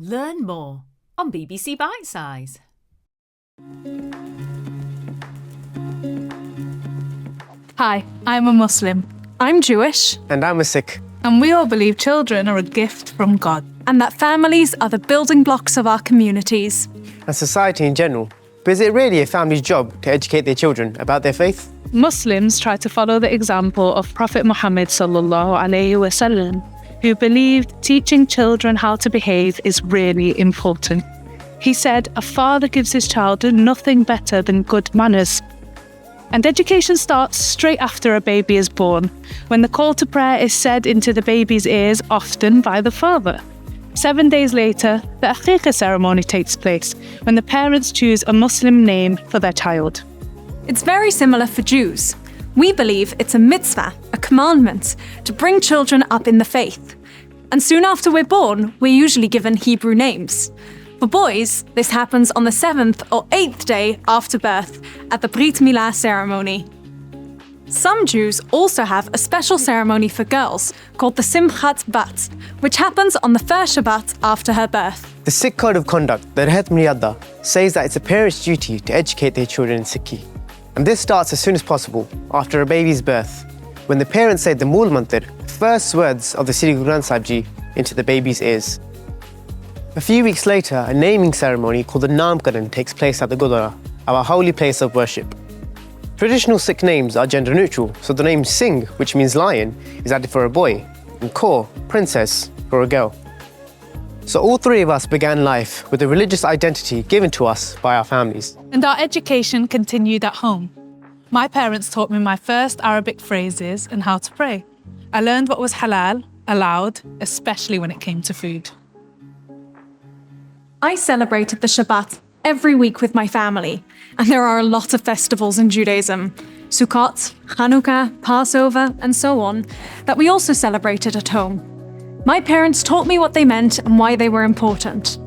Learn more on BBC Bitesize. Hi, I'm a Muslim. I'm Jewish. And I'm a Sikh. And we all believe children are a gift from God. And that families are the building blocks of our communities. And society in general. But is it really a family's job to educate their children about their faith? Muslims try to follow the example of Prophet Muhammad ﷺ, who believed teaching children how to behave is really important. He said a father gives his child nothing better than good manners. And education starts straight after a baby is born, when the call to prayer is said into the baby's ears, often by the father. 7 days later, the Aqiqah ceremony takes place, when the parents choose a Muslim name for their child. It's very similar for Jews. We believe it's a mitzvah, a commandment, to bring children up in the faith. And soon after we're born, we're usually given Hebrew names. For boys, this happens on the 7th or 8th day after birth at the Brit Milah ceremony. Some Jews also have a special ceremony for girls called the Simchat Bat, which happens on the first Shabbat after her birth. The Sikh code of conduct, the Brit Milah, says that it's a parent's duty to educate their children in Sikhi. And this starts as soon as possible, after a baby's birth, when the parents say the Mool Mantir, first words of the Sri Guru Granth Sahib Ji, into the baby's ears. A few weeks later, a naming ceremony called the Namkaran takes place at the Gurdwara, our holy place of worship. Traditional Sikh names are gender neutral, so the name Singh, which means lion, is added for a boy, and Kaur, princess, for a girl. So all three of us began life with a religious identity given to us by our families. And our education continued at home. My parents taught me my first Arabic phrases and how to pray. I learned what was halal, allowed, especially when it came to food. I celebrated the Shabbat every week with my family, and there are a lot of festivals in Judaism, Sukkot, Hanukkah, Passover, and so on, that we also celebrated at home. My parents taught me what they meant and why they were important.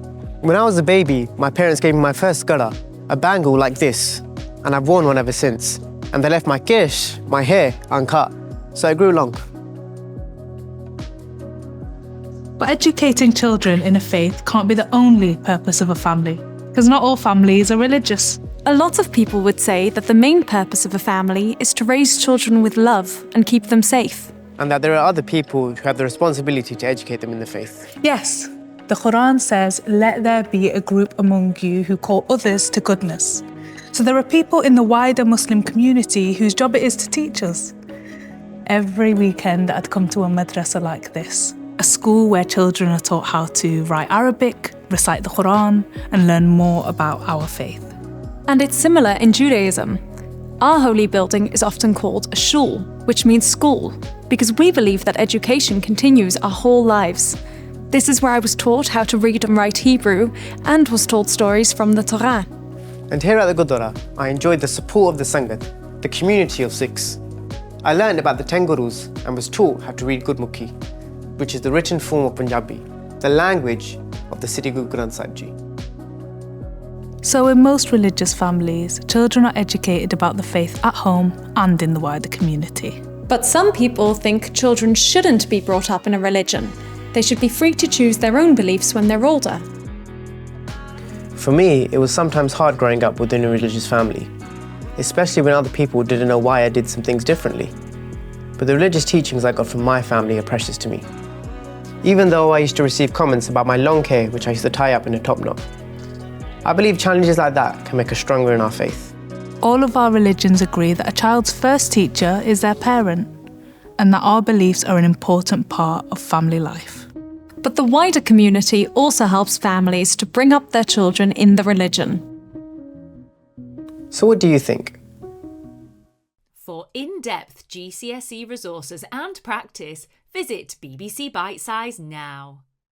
When I was a baby, my parents gave me my first gara, a bangle like this, and I've worn one ever since. And they left my kesh, my hair, uncut, so it grew long. But educating children in a faith can't be the only purpose of a family, because not all families are religious. A lot of people would say that the main purpose of a family is to raise children with love and keep them safe. And that there are other people who have the responsibility to educate them in the faith. Yes, the Quran says, "Let there be a group among you who call others to goodness." So there are people in the wider Muslim community whose job it is to teach us. Every weekend I'd come to a madrasa like this, a school where children are taught how to write Arabic, recite the Quran, and learn more about our faith. And it's similar in Judaism. Our holy building is often called a shul, which means school, because we believe that education continues our whole lives. This is where I was taught how to read and write Hebrew and was told stories from the Torah. And here at the Gurdwara, I enjoyed the support of the Sangat, the community of Sikhs. I learned about the 10 Gurus and was taught how to read Gurmukhi, which is the written form of Punjabi, the language of the Sri Guru Granth Sahib Ji. So in most religious families, children are educated about the faith at home and in the wider community. But some people think children shouldn't be brought up in a religion. They should be free to choose their own beliefs when they're older. For me, it was sometimes hard growing up within a religious family, especially when other people didn't know why I did some things differently. But the religious teachings I got from my family are precious to me. Even though I used to receive comments about my long hair, which I used to tie up in a top knot. I believe challenges like that can make us stronger in our faith. All of our religions agree that a child's first teacher is their parent, and that our beliefs are an important part of family life. But the wider community also helps families to bring up their children in the religion. So what do you think? For in-depth GCSE resources and practice, visit BBC Bitesize now.